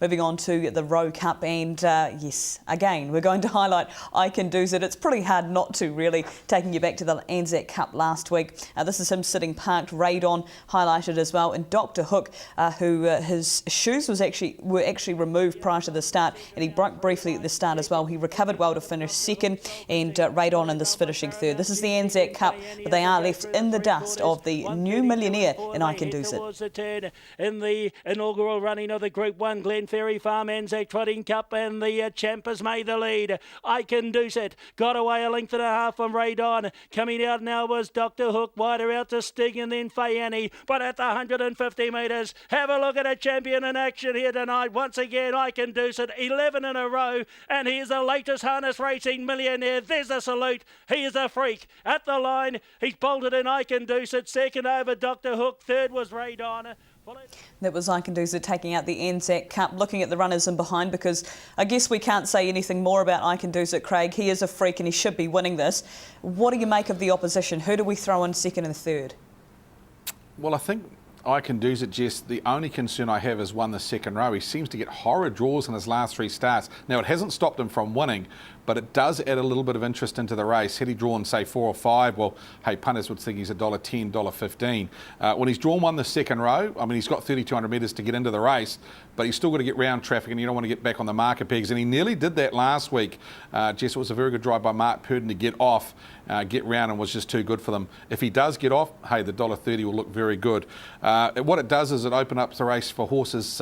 Moving on to the Rowe Cup, and yes, again, we're going to highlight I Can Doosit. It's pretty hard not to, really, taking you back to the Anzac Cup last week. This is him sitting parked, radon highlighted as well, and Dr. Hook, who his shoes were actually removed prior to the start, and he broke briefly at the start as well. He recovered well to finish second, and radon in this finishing third. This is the Anzac Cup, but they are left in the dust of the new millionaire in I Can Doosit. In the inaugural running of the Group 1 Glenferrie Farm Anzac Trotting Cup, and the champ has made the lead. I Can Doosit got away a length and a half from Radon. Coming out now was Dr. Hook, wider out to Stig and then Fayani. But at the 150 metres, have a look at a champion in action here tonight. Once again, I Can Doosit, 11 in a row, and he's the latest harness racing millionaire. There's a salute. He is a freak. At the line, he's bolted in I Can Doosit. Second over Dr. Hook. Third was Radon. That was I Can Doosit taking out the Anzac Cup, looking at the runners in behind, because I guess we can't say anything more about I Can Doosit, Craig. He is a freak and he should be winning this. What do you make of the opposition? Who do we throw in second and third? Well, I think I Can Doosit, Jess, the only concern I have is won the second row. He seems to get horrid draws in his last three starts. Now, it hasn't stopped him from winning, but it does add a little bit of interest into the race. Had he drawn, say, 4 or 5, well, hey, punters would think he's $1.10, $1.15. When he's drawn one the second row, I mean, he's got 3,200 metres to get into the race, but he's still got to get round traffic, and you don't want to get back on the marker pegs. And he nearly did that last week. Jess, it was a very good drive by Mark Purdon to get off, get round, and was just too good for them. If he does get off, hey, the $1.30 will look very good. What it does is it opens up the race for horses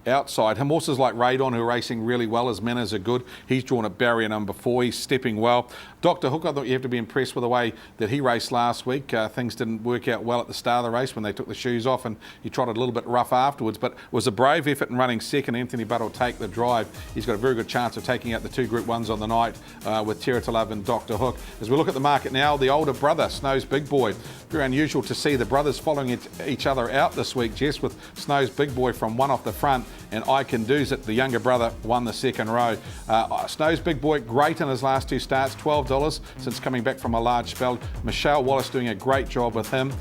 outside him. Horses like Radon, who are racing really well, his manners are good. He's drawn at barrier number 4. He's stepping well. Dr. Hook, I thought you have to be impressed with the way that he raced last week. Things didn't work out well at the start of the race when they took the shoes off, and he trotted a little bit rough afterwards, but it was a brave effort in running second. Anthony Butt will take the drive. He's got a very good chance of taking out the 2 Group 1s on the night with Terra to Love and Dr. Hook. As we look at the market now, the older brother, Snow's Big Boy. Very unusual to see the brothers following each other out this week, Jess, with Snow's Big Boy from one off the front, and I Can Doosit, the younger brother, won the second row. Snow's Big Boy, great in his last 2 starts, $12 since coming back from a large spell. Michelle Wallace doing a great job with him.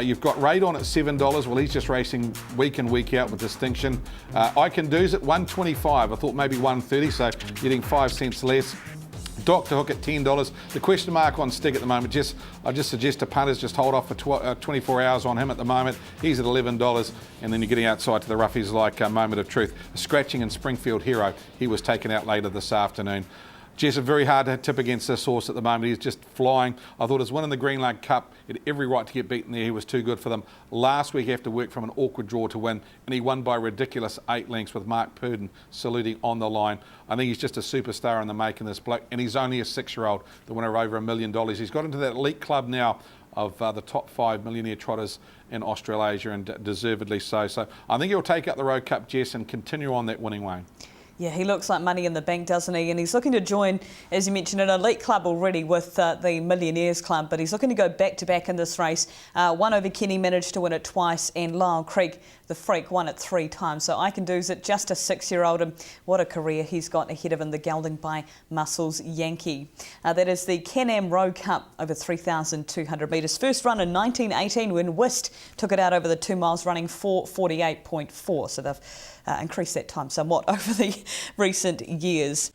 You've got Radon at $7. Well, he's just racing week in, week out with distinction. I Can Doosit, $1.25. I thought maybe $1.30, so getting 5 cents less. Dr. Hook at $10. The question mark on Stig at the moment, I just suggest to punters just hold off for 24 hours on him at the moment. He's at $11, and then you're getting outside to the roughies like Moment of Truth. Scratching in Springfield Hero, he was taken out later this afternoon. Jess, a very hard to tip against this horse at the moment. He's just flying. I thought his win in the Greenland Cup, he had every right to get beaten there. He was too good for them. Last week, he had to work from an awkward draw to win, and he won by a ridiculous 8 lengths with Mark Purdon saluting on the line. I think he's just a superstar in the making, this bloke, and he's only a 6-year-old, the winner of over $1 million. He's got into that elite club now of the top 5 millionaire trotters in Australasia, and deservedly so. So I think he'll take up the Rowe Cup, Jess, and continue on that winning way. Yeah, he looks like money in the bank, doesn't he? And he's looking to join, as you mentioned, an elite club already with the Millionaires Club, but he's looking to go back-to-back in this race. One over Kenny, managed to win it twice, and Lyle Creek, the freak, won it 3 times. So I Can Doosit, just a 6-year-old, and what a career he's got ahead of him, the gelding by Muscles Yankee. That is the Can Rowe Cup over 3,200 metres. First run in 1918 when Whist took it out over the 2 miles, running 4:48.4. So they've increased that time somewhat over the recent years.